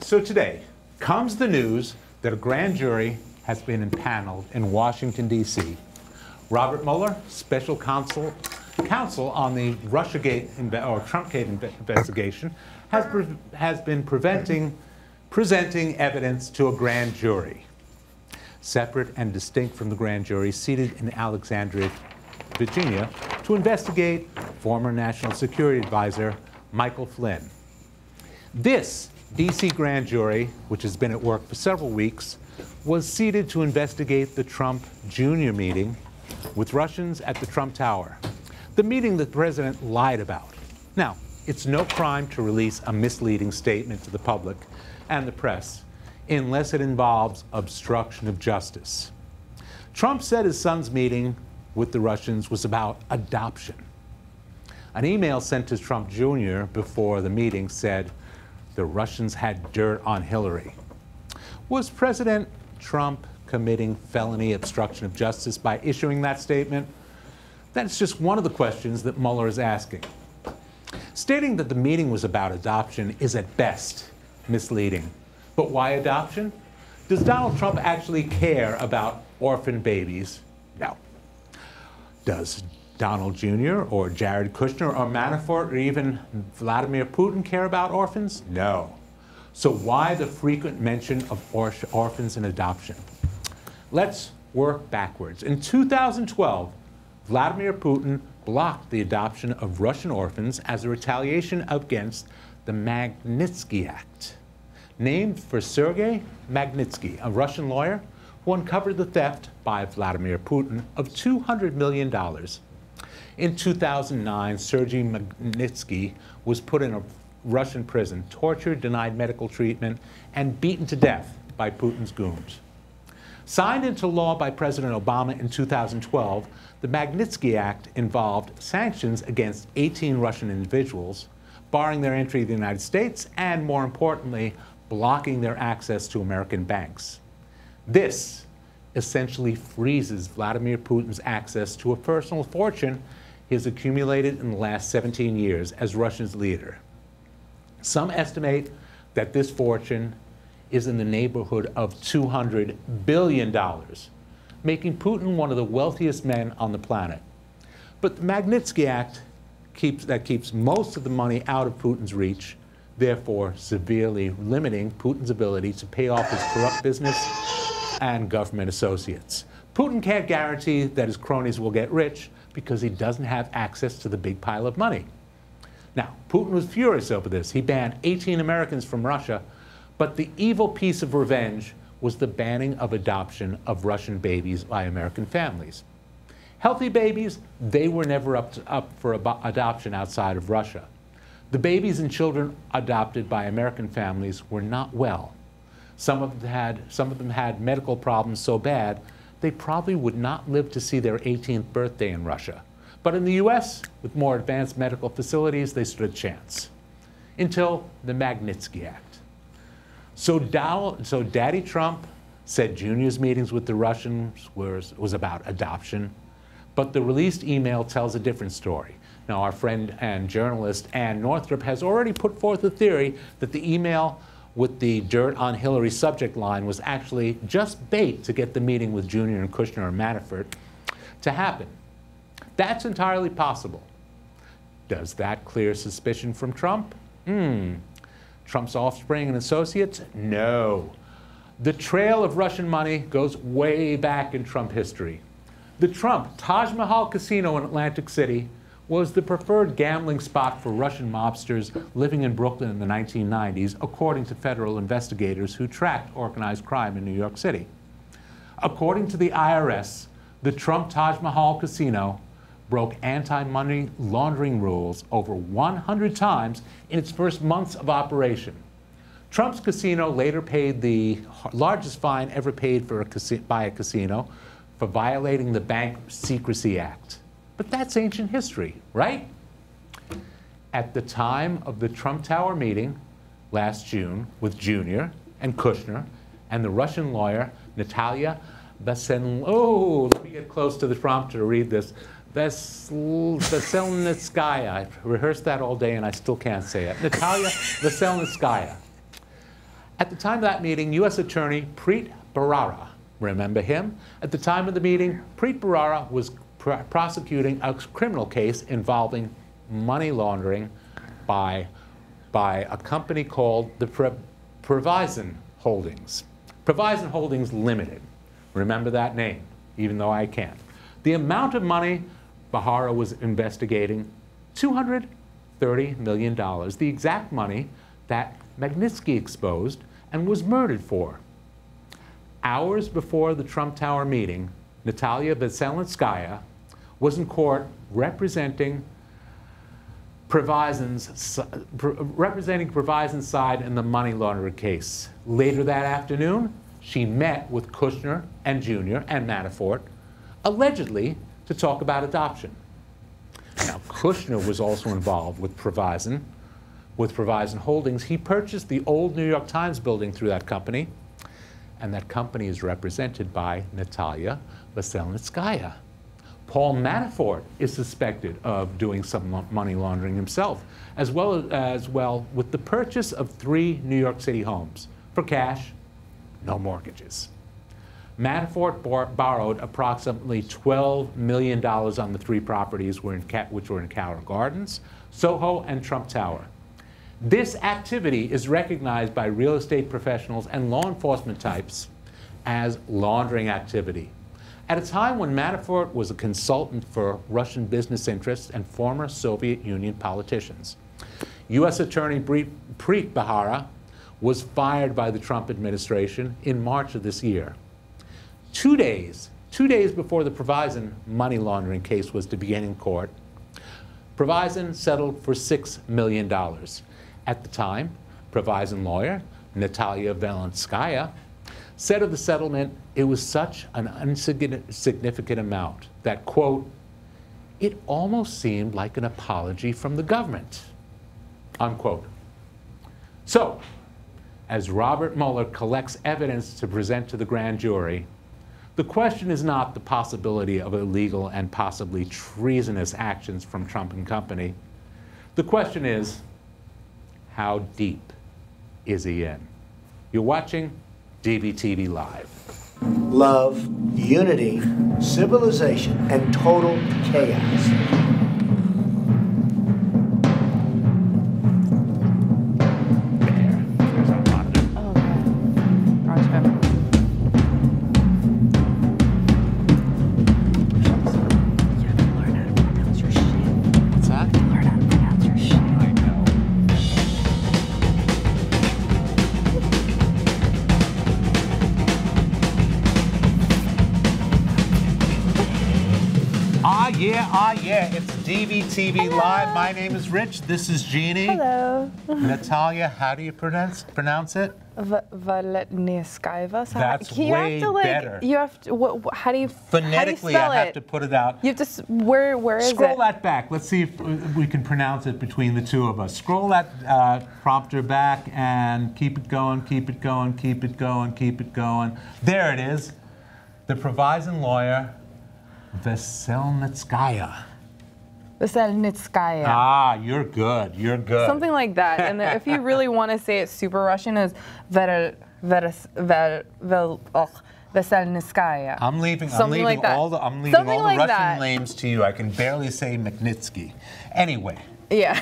So today comes the news that a grand jury has been impaneled in Washington, D.C. Robert Mueller, special counsel on the Russiagate or Trumpgate investigation, has been presenting evidence to a grand jury, separate and distinct from the grand jury seated in Alexandria, Virginia, to investigate former National Security Advisor Michael Flynn. This D.C. grand jury, which has been at work for several weeks, was seated to investigate the Trump Jr. meeting with Russians at the Trump Tower, the meeting that the president lied about. Now, it's no crime to release a misleading statement to the public and the press unless it involves obstruction of justice. Trump said his son's meeting with the Russians was about adoption. An email sent to Trump Jr. before the meeting said the Russians had dirt on Hillary. Was President Trump committing felony obstruction of justice by issuing that statement? That's just one of the questions that Mueller is asking. Stating that the meeting was about adoption is at best misleading. But why adoption? Does Donald Trump actually care about orphan babies? No. Does Donald Jr. or Jared Kushner or Manafort or even Vladimir Putin care about orphans? No. So why the frequent mention of orphans and adoption? Let's work backwards. In 2012, Vladimir Putin blocked the adoption of Russian orphans as a retaliation against the Magnitsky Act, named for Sergei Magnitsky, a Russian lawyer who uncovered the theft by Vladimir Putin of $200 million. In 2009, Sergei Magnitsky was put in a Russian prison, tortured, denied medical treatment, and beaten to death by Putin's goons. Signed into law by President Obama in 2012, the Magnitsky Act involved sanctions against 18 Russian individuals, barring their entry to the United States, and more importantly, blocking their access to American banks. This essentially freezes Vladimir Putin's access to a personal fortune he has accumulated in the last 17 years as Russia's leader. Some estimate that this fortune is in the neighborhood of $200 billion, making Putin one of the wealthiest men on the planet. But the Magnitsky Act keeps most of the money out of Putin's reach, therefore severely limiting Putin's ability to pay off his corrupt business and government associates. Putin can't guarantee that his cronies will get rich because he doesn't have access to the big pile of money. Now, Putin was furious over this. He banned 18 Americans from Russia, but the evil piece of revenge was the banning of adoption of Russian babies by American families. Healthy babies, they were never up for adoption outside of Russia. The babies and children adopted by American families were not well. Some of them had medical problems so bad they probably would not live to see their 18th birthday in Russia. But in the US, with more advanced medical facilities, they stood a chance. Until the Magnitsky Act. So Daddy Trump said Jr.'s meetings with the Russians was about adoption, but the released email tells a different story. Now, our friend and journalist Ann Northrup has already put forth a theory that the email with the dirt on Hillary subject line was actually just bait to get the meeting with Jr. and Kushner and Manafort to happen. That's entirely possible. Does that clear suspicion from Trump? Trump's offspring and associates? No. The trail of Russian money goes way back in Trump history. The Trump Taj Mahal Casino in Atlantic City was the preferred gambling spot for Russian mobsters living in Brooklyn in the 1990s, according to federal investigators who tracked organized crime in New York City. According to the IRS, the Trump Taj Mahal Casino broke anti-money laundering rules over 100 times in its first months of operation. Trump's casino later paid the largest fine ever paid by a casino for violating the Bank Secrecy Act. But that's ancient history, right? At the time of the Trump Tower meeting last June with Jr. and Kushner and the Russian lawyer Natalia Veselnitskaya, let me get close to the prompter to read this, Veselnitskaya. I've rehearsed that all day and I still can't say it. Natalia Veselnitskaya. At the time of that meeting, U.S. Attorney Preet Bharara, remember him? At the time of the meeting, Preet Bharara was prosecuting a criminal case involving money laundering by a company called the Provision Holdings. Provision Holdings Limited. Remember that name, even though I can't. The amount of money Bharara was investigating, $230 million, the exact money that Magnitsky exposed and was murdered for. Hours before the Trump Tower meeting, Natalia Veselnitskaya was in court representing Provision's side in the money laundering case. Later that afternoon, she met with Kushner and Jr. and Manafort, allegedly to talk about adoption. Now, Kushner was also involved with Provision Holdings. He purchased the old New York Times building through that company, and that company is represented by Natalia Veselnitskaya. Paul Manafort is suspected of doing some money laundering himself, as well with the purchase of 3 New York City homes for cash, no mortgages. Manafort borrowed approximately $12 million on the 3 properties which were in Carroll Gardens, Soho, and Trump Tower. This activity is recognized by real estate professionals and law enforcement types as laundering activity. At a time when Manafort was a consultant for Russian business interests and former Soviet Union politicians. U.S. Attorney Preet Bharara was fired by the Trump administration in March of this year. 2 days before the Provision money laundering case was to begin in court, Provision settled for $6 million. At the time, Provision lawyer Natalia Veselnitskaya said of the settlement, it was such an insignificant amount that, quote, it almost seemed like an apology from the government, unquote. So, as Robert Mueller collects evidence to present to the grand jury, the question is not the possibility of illegal and possibly treasonous actions from Trump and company. The question is, how deep is he in? You're watching dvtv Live. Love, unity, civilization, and total chaos. Yeah, it's dvtv Live. My name is Rich. This is Jeannie. Hello. Natalia, how do you pronounce it? Veselnitskaya. That's way better. You have to. How do you? Phonetically, I have to put it out. You have to. Where is it? Scroll that back. Let's see if we can pronounce it between the two of us. Scroll that prompter back and keep it going. Keep it going. Keep it going. Keep it going. There it is. The Provision lawyer. Veselnitskaya. Veselnitskaya. Ah, you're good. You're good. Something like that. And if you really want to say it super Russian, is Veselnitskaya. I'm leaving like all the Russian names to you. I can barely say Magnitsky. Anyway. Yeah.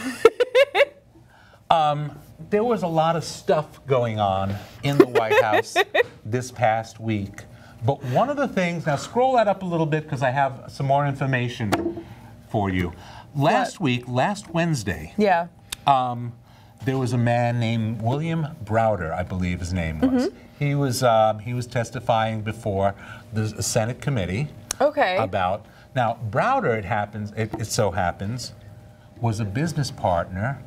There was a lot of stuff going on in the White House this past week. But one of the things, now scroll that up a little bit because I have some more information for you. Last Wednesday, yeah, there was a man named William Browder, I believe his name was. Mm-hmm. He was testifying before the Senate committee. Okay. About, now Browder, it so happens, was a business partner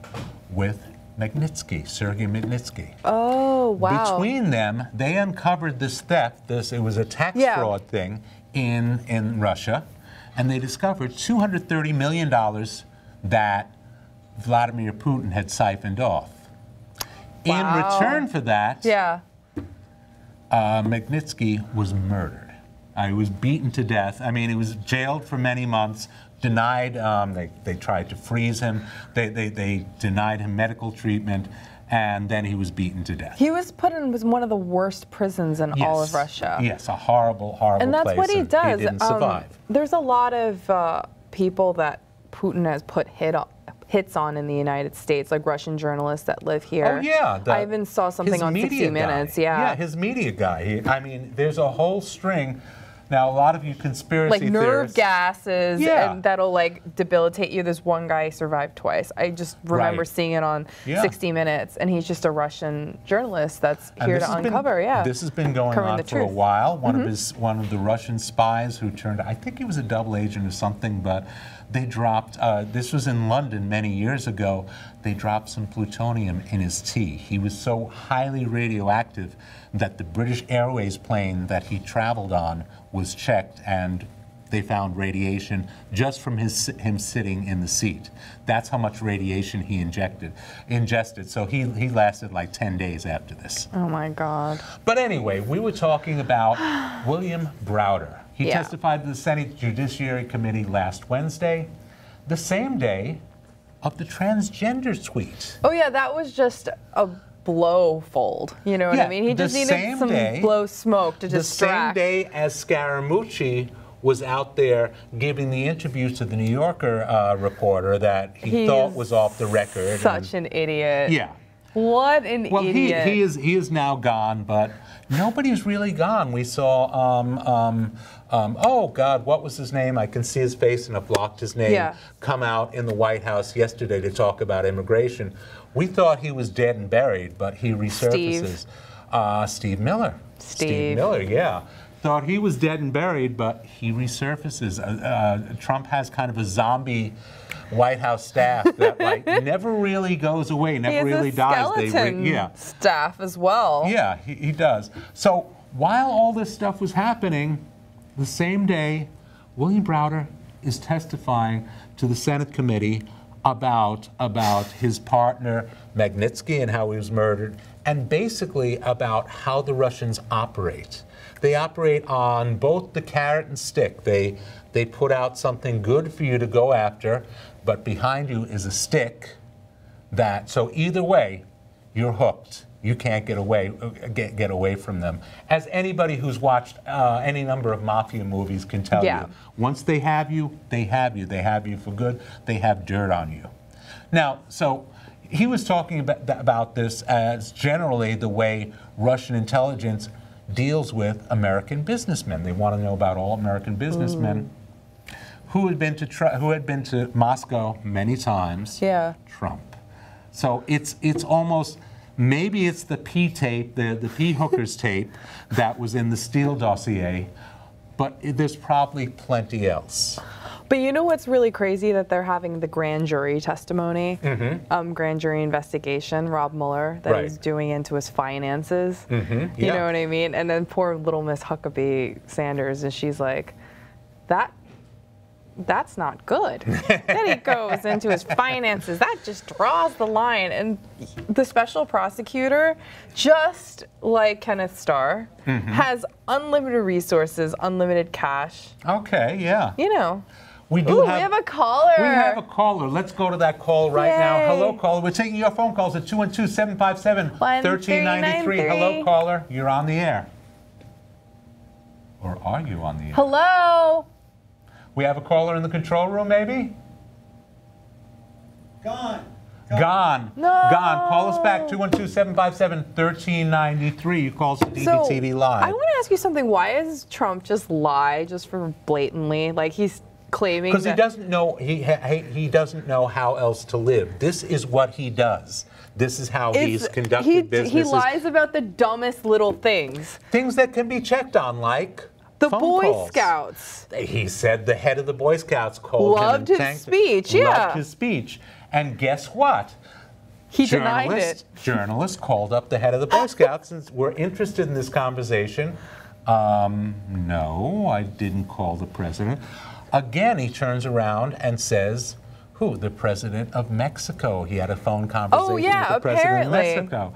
with Magnitsky, Sergei Magnitsky. Oh, wow. Between them, they uncovered this theft. It was a tax fraud thing in Russia, and they discovered $230 million that Vladimir Putin had siphoned off. Wow. In return for that, Magnitsky was murdered. He was beaten to death. I mean, he was jailed for many months. Denied, they tried to freeze him. They denied him medical treatment, and then he was beaten to death. He was put in one of the worst prisons in all of Russia. Yes, a horrible, horrible and that's place. what he does. He didn't survive. There's a lot of people that Putin has put hits on in the United States, like Russian journalists that live here. Oh, yeah. I even saw something on 60 Minutes. Yeah, his media guy. I mean, there's a whole string. Now, a lot of you conspiracy like nerve theorists, gases, and that'll like debilitate you. There's one guy survived twice. I just remember seeing it on 60 Minutes, and he's just a Russian journalist that's here to uncover. This has been going on for a while. One of the Russian spies who turned, I think he was a double agent or something, but they dropped. This was in London many years ago. They dropped some plutonium in his tea. He was so highly radioactive that the British Airways plane that he traveled on was checked, and they found radiation just from him sitting in the seat. That's how much radiation he ingested. So he lasted like 10 days after this. Oh my God. But anyway, we were talking about William Browder. He testified to the Senate Judiciary Committee last Wednesday, the same day of the transgender tweet. Oh yeah, that was just a blowfold. You know what I mean? He just needed some blow smoke to distract. The same day as Scaramucci was out there giving the interview to the New Yorker reporter that he thought was off the record. Such an idiot. Yeah. What an idiot. Well, he is now gone, but nobody's really gone. We saw, oh God, what was his name? I can see his face and I blocked his name. Come out in the White House yesterday to talk about immigration. We thought he was dead and buried, but he resurfaces. Steve Miller. Steve Miller, yeah. Thought he was dead and buried, but he resurfaces. Trump has kind of a zombie White House staff that like never really goes away, never really dies. Skeleton staff as well. Yeah, he does. So while all this stuff was happening, the same day, William Browder is testifying to the Senate committee about his partner Magnitsky and how he was murdered, and basically about how the Russians operate. They operate on both the carrot and stick. They put out something good for you to go after, but behind you is a stick so either way, you're hooked. You can't get away from them. As anybody who's watched any number of mafia movies can tell you, once they have you, they have you. They have you for good. They have dirt on you. Now, so he was talking about this as generally the way Russian intelligence deals with American businessmen. They want to know about all American businessmen who had been to Moscow many times. Trump. So it's almost, maybe it's the P tape, the P hookers tape that was in the Steele dossier, but there's probably plenty else. But you know what's really crazy? That they're having the grand jury testimony, grand jury investigation, Rob Mueller, that he's doing into his finances. You know what I mean? And then poor little Miss Huckabee Sanders, and she's like, that's not good. Then he goes into his finances. That just draws the line. And the special prosecutor, just like Kenneth Starr, has unlimited resources, unlimited cash. Okay, yeah. You know. We have a caller. We have a caller. Let's go to that call right now. Hello, caller. We're taking your phone calls at 212-757-1393. Hello, caller. You're on the air. Or are you on the air? Hello. We have a caller in the control room, maybe? Gone. No. Gone. Call us back, 212-757-1393. You call us at dvtv Live. I want to ask you something. Why does Trump just lie just for blatantly? Like he's claiming because he doesn't know he doesn't know how else to live. This is what he does. This is how he's conducted business. He lies about the dumbest little things. Things that can be checked on, like the phone Boy calls. Scouts. He said the head of the Boy Scouts called loved him his speech. Loved his speech. And guess what? He denied it. Journalists called up the head of the Boy Scouts and were interested in this conversation. No, I didn't call the president. Again, he turns around and says, who? The president of Mexico. He had a phone conversation with the president of Mexico.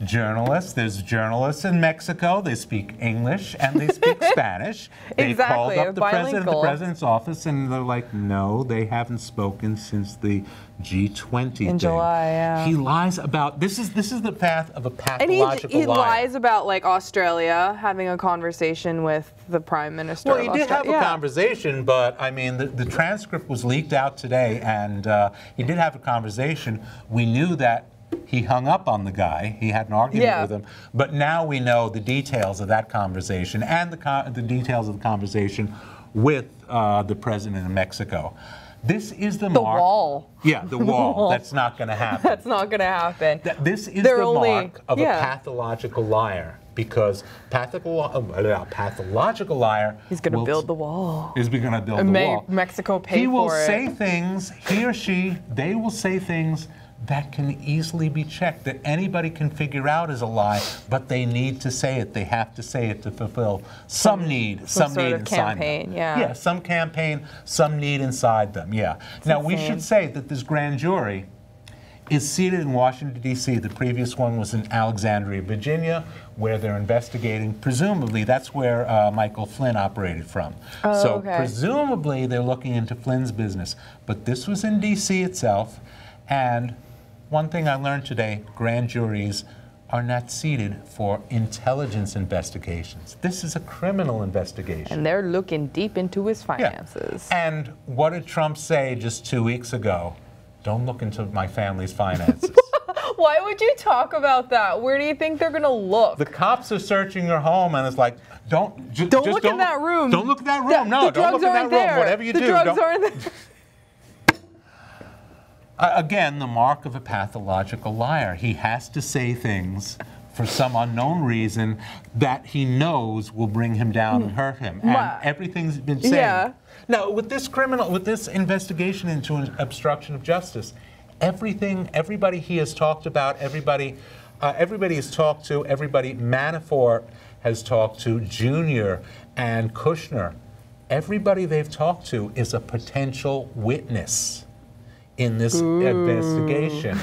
journalists. There's journalists in Mexico. They speak English and they speak Spanish. They called up the president's office, and they're like, no, they haven't spoken since the G20 in July. Yeah. He lies about this is the path of a pathological and he liar. lies about like Australia having a conversation with the Prime Minister. Well, he did have a conversation, but I mean, the transcript was leaked out today, and he did have a conversation. We knew that he hung up on the guy. He had an argument with him. But now we know the details of that conversation and the details of the conversation with the president of Mexico. This is the mark. The wall. Yeah, the wall. That's not going to happen. That's not going to happen. This is the mark of a pathological liar, because pathological liar. He's going to build the wall. Is going to build the wall. Mexico pay for it. He will say things. He or she. They will say things that can easily be checked, that anybody can figure out is a lie, but they need to say it. They have to say it to fulfill some need, some need inside them. Yeah, some campaign, some need inside them. Yeah. Now we should say that this grand jury is seated in Washington, D.C. The previous one was in Alexandria, Virginia, where they're investigating. Presumably, that's where Michael Flynn operated from. So presumably, they're looking into Flynn's business. But this was in D.C. itself, and one thing I learned today, grand juries are not seated for intelligence investigations. This is a criminal investigation. And they're looking deep into his finances. Yeah. And what did Trump say just 2 weeks ago? Don't look into my family's finances. Why would you talk about that? Where do you think they're going to look? The cops are searching your home, and it's like, don't look in that room. Don't look in that room. No, don't look in that room. Whatever you do, drugs aren't there. Again, the mark of a pathological liar. He has to say things for some unknown reason that he knows will bring him down and hurt him. And everything's been said. Yeah. Now, with this investigation into an obstruction of justice, everybody he has talked about, everybody has talked to, everybody Manafort has talked to, Junior and Kushner, everybody they've talked to is a potential witness in this investigation.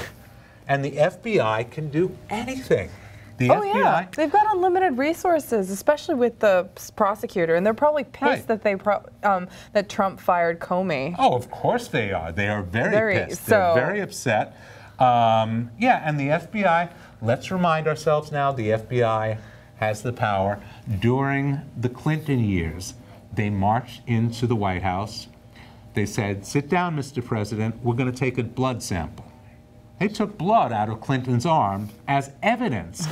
And the FBI can do anything. The FBI, they've got unlimited resources, especially with the prosecutor, and they're probably pissed that that Trump fired Comey. Oh, of course they are. They are very pissed. They're very upset. Yeah, and the FBI, let's remind ourselves now, the FBI has the power. During the Clinton years, they marched into the White House. They said, sit down, Mr. President, we're going to take a blood sample. They took blood out of Clinton's arm as evidence,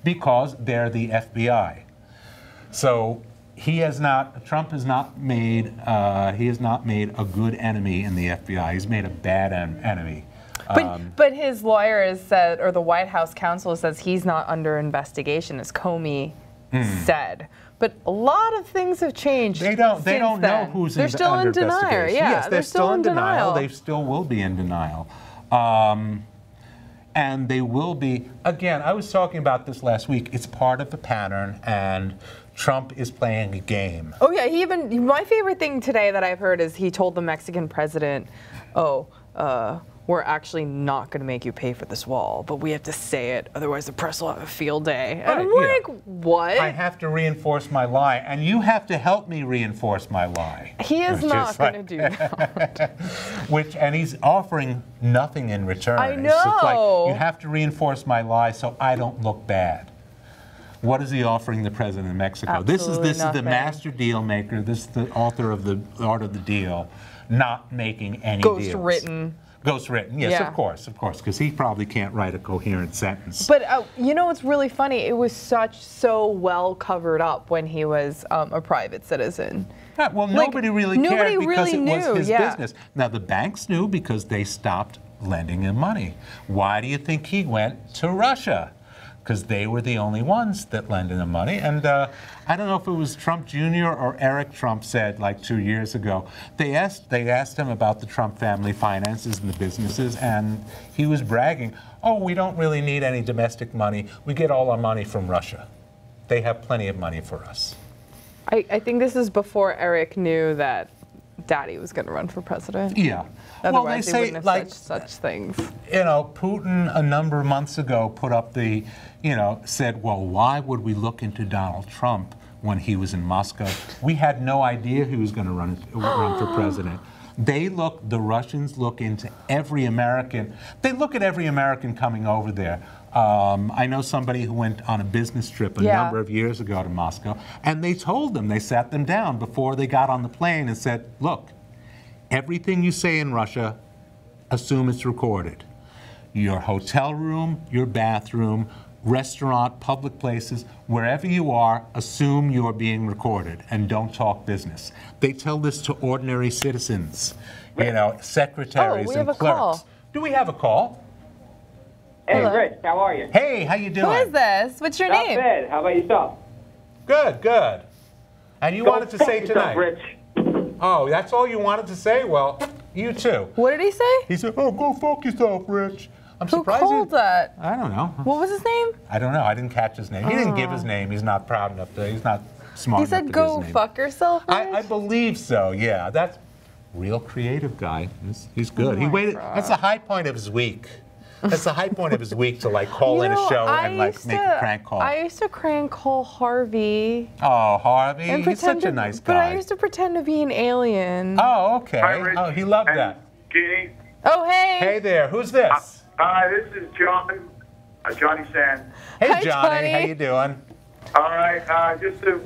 because they're the FBI. So Trump has not made a good enemy in the FBI. He's made a bad enemy. But his lawyer has said, or the White House counsel says he's not under investigation, as Comey said. But a lot of things have changed. They don't know who's they're still under in denial. investigation. Yeah, yes, they're still in denial. They still will be in denial. And they will be, again, I was talking about this last week, it's part of the pattern, and Trump is playing a game. Oh yeah, my favorite thing today that I've heard is he told the Mexican president, we're actually not going to make you pay for this wall, but we have to say it, otherwise the press will have a field day. And I'm like, what? I have to reinforce my lie, and you have to help me reinforce my lie. He is not going to do that. And he's offering nothing in return. I know. It's just like, you have to reinforce my lie so I don't look bad. What is he offering the president of Mexico? Absolutely this is the master deal maker. This is the author of the art of the deal, not making any deals. Ghostwritten, yes, of course, because he probably can't write a coherent sentence. But you know what's really funny? It was so well covered up when he was a private citizen. Yeah, well, nobody really cared because it was his business. Now, the banks knew because they stopped lending him money. Why do you think he went to Russia? Because they were the only ones that lended him money. And I don't know if it was Trump Jr. or Eric Trump said like 2 years ago, they asked him about the Trump family finances and the businesses, and he was bragging, oh, we don't really need any domestic money. We get all our money from Russia. They have plenty of money for us. I think this is before Eric knew that Daddy was going to run for president. Yeah. Otherwise, Well, they say, wouldn't have like, such things. You know, Putin a number of months ago put up the, you know, said, well, why would we look into Donald Trump when he was in Moscow? We had no idea he was going to run for president. The Russians look into every American. They look at every American coming over there. I know somebody who went on a business trip a number of years ago to Moscow, and they told them, they sat them down before they got on the plane and said, look, everything you say in Russia, assume it's recorded. Your hotel room, your bathroom, restaurant, public places, wherever you are, assume you are being recorded and don't talk business. They tell this to ordinary citizens, you know, secretaries and clerks. Call. Do we have a call? Hey, Hello. Rich, how are you? Hey, how you doing? Who is this? What's your Not name? bad. How about yourself? Good, good. And you wanted to say tonight? Rich. Oh, that's all you wanted to say? Well, you too. What did he say? He said, oh, go fuck yourself, Rich. I'm Who surprised. called that? I don't know. What was his name? I don't know. I didn't catch his name. He didn't give his name. He's not proud enough to. He's not smart He enough said, to go give his name. fuck yourself, Rich? I believe so, yeah. That's real creative guy. He's good. He my waited. God. That's the high point of his week. That's the high point of his week to like call in a show and like make a prank call. I used to crank call Harvey. Oh, Harvey, And he's such a pretend nice But guy. I used to pretend to be an alien. Oh, okay. Hi, Rich. Oh, he loved And that. Jeannie. Oh, hey. Hey there, who's this? This is John, Johnny Sand. Hey, Hi, Johnny. Johnny. How you doing? All right, just to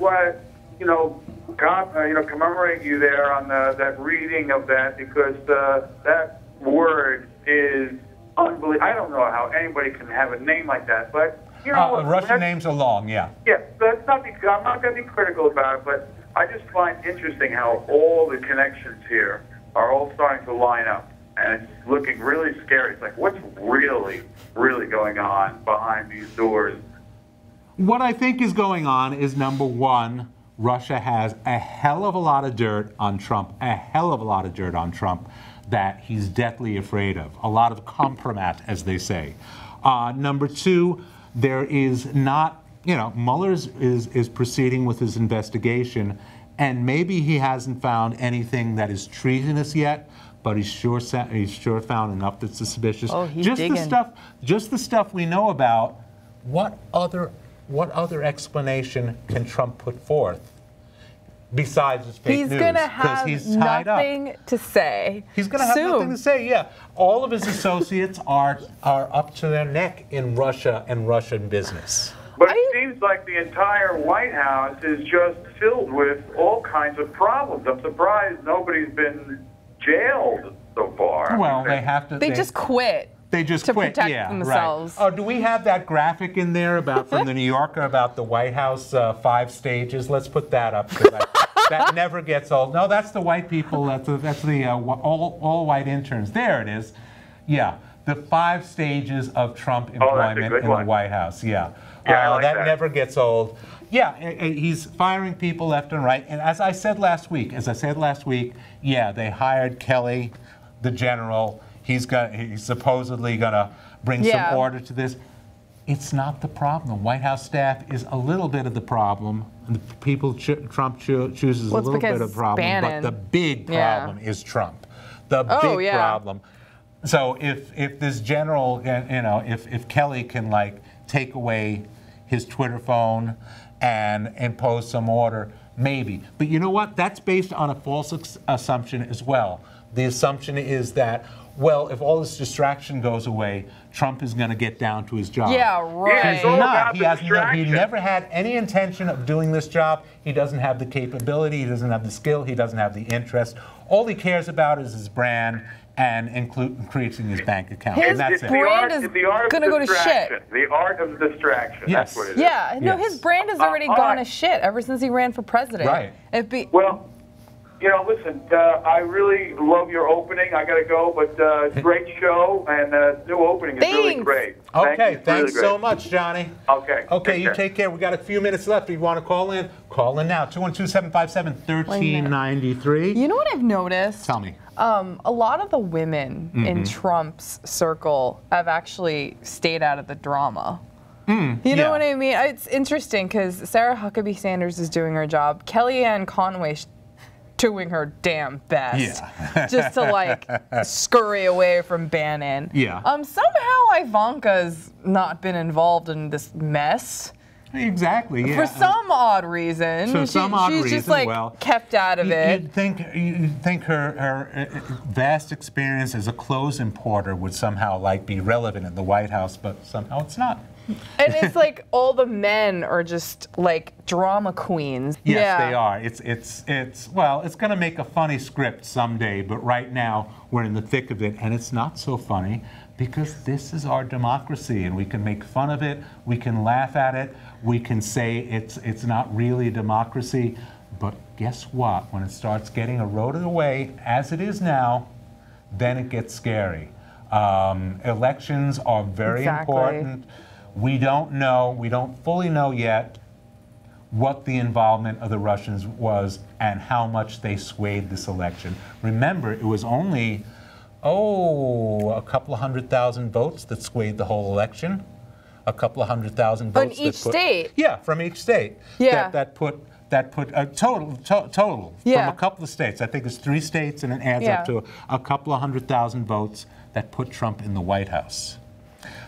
commemorate you there on that reading of that, because that word is unbelievable. I don't know how anybody can have a name like that, but you know, Russian names are long, yeah. Yeah, that's not. I'm not going to be critical about it, but I just find interesting how all the connections here are all starting to line up. And it's looking really scary. It's like, what's really, really going on behind these doors? What I think is going on is, number one, Russia has a hell of a lot of dirt on Trump, that he's deathly afraid of. A lot of compromat, as they say. Number two, there is not, Mueller is proceeding with his investigation, and maybe he hasn't found anything that is treasonous yet, but he's sure found enough that's suspicious. Oh, he's just digging. Just the stuff we know about. What other explanation can Trump put forth besides his fake news? He's going to have he's tied nothing to say. He's going to have nothing to say. Yeah, all of his associates are up to their neck in Russia and Russian business. But it seems like the entire White House is just filled with all kinds of problems. I'm surprised nobody's been jailed so far. Well, they have to. They just quit. They just to quit, protect themselves. Right. Oh, do we have that graphic in there from the New Yorker about the White House 5 stages? Let's put that up. That never gets old. No, that's the white people. That's the all white interns. There it is. Yeah, the 5 stages of Trump employment in the White House. Yeah, I like that never gets old. Yeah, he's firing people left and right. And as I said last week, yeah, they hired Kelly, the general. He's supposedly going to bring some order to this. It's not the problem. White House staff is a little bit of the problem. And the people Trump chooses a little bit of the problem. But the big problem is Trump. The big problem. So if this general, if Kelly can take away his Twitter phone and impose some order, maybe. But you know what? That's based on a false assumption as well. The assumption is that, well, if all this distraction goes away, Trump is going to get down to his job. Yeah, right. He's not. He never had any intention of doing this job. He doesn't have the capability. He doesn't have the skill. He doesn't have the interest. All he cares about is his brand and increasing his bank account. His brand is going to go to shit. The art of distraction. Yes. That's what it is. Yeah, no, his brand has already gone to shit ever since he ran for president. Right. Well, listen, I really love your opening. I got to go, but great show, and new opening is really great. Okay, thanks so much, Johnny. Okay. Okay, you take care. We got a few minutes left. If you want to call in now. 212-757-1393. You know what I've noticed? Tell me. A lot of the women in Trump's circle have actually stayed out of the drama. You know what I mean? It's interesting because Sarah Huckabee Sanders is doing her job. Kellyanne Conway doing her damn best just to, Yeah. like, scurry away from Bannon. Yeah. Somehow Ivanka's not been involved in this mess. Exactly. Yeah. For some odd reason. For some odd she's reason, just, like, well, kept out of it. You'd think her vast experience as a clothes importer would somehow, like, be relevant in the White House, but somehow it's not. And it's like all the men are just like drama queens. Yes, yeah. they are. Well, it's going to make a funny script someday, but right now we're in the thick of it, and it's not so funny because this is our democracy, and we can make fun of it, we can laugh at it, we can say it's not really a democracy, but guess what? When it starts getting eroded away, as it is now, then it gets scary. Elections are very important. We don't know, we don't fully know yet what the involvement of the Russians was and how much they swayed this election. Remember, it was only, a couple of 100,000 votes that swayed the whole election. A couple of 100,000 votes. On each state? Yeah, from each state. Yeah. That put total Yeah. from a couple of states. I think it's 3 states, and it adds up to a couple of 100,000 votes that put Trump in the White House.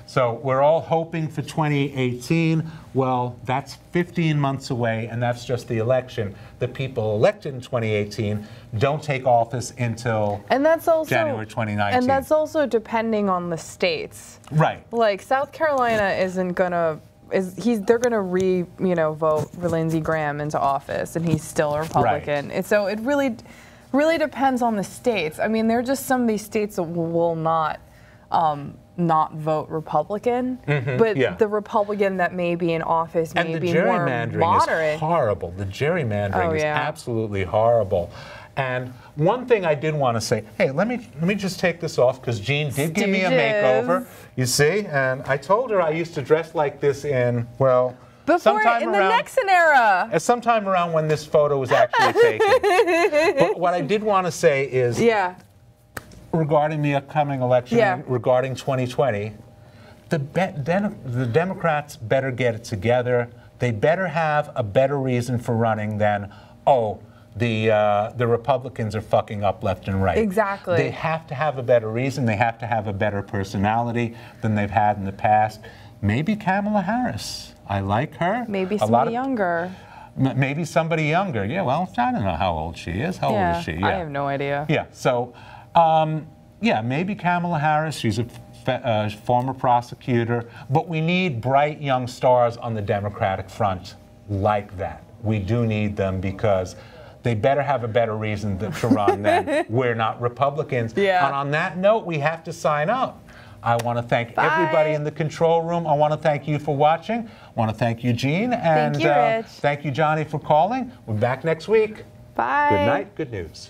So we're all hoping for 2018. Well, that's 15 months away, and that's just the election. The people elected in 2018 don't take office until January 2019. And that's also depending on the states. Right. Like South Carolina isn't gonna. They're gonna vote for Lindsey Graham into office, and he's still a Republican. Right. And so it really depends on the states. I mean, there are just some of these states that will not vote Republican, but the Republican that may be in office may be more moderate. And the gerrymandering is horrible. The gerrymandering is absolutely horrible. And one thing I did want to say, hey, let me just take this off because Jean did give me a makeover. You see, and I told her I used to dress like this in the Nixon era. Sometime around when this photo was actually taken. But what I did want to say is, regarding the upcoming election, regarding 2020, the Democrats better get it together. They better have a better reason for running than, the Republicans are fucking up left and right. Exactly. They have to have a better reason. They have to have a better personality than they've had in the past. Maybe Kamala Harris. I like her. Maybe somebody younger. Maybe somebody younger. Yeah, well, I don't know how old she is. How old is she? I have no idea. Yeah, so, maybe Kamala Harris. She's a former prosecutor. But we need bright young stars on the Democratic front like that. We do need them because they better have a better reason to run than we're not Republicans. Yeah. And on that note, we have to sign up. I want to thank everybody in the control room. I want to thank you for watching. I want to thank you, Jean. And thank you, Rich. Thank you, Johnny, for calling. We're back next week. Bye. Good night. Good news.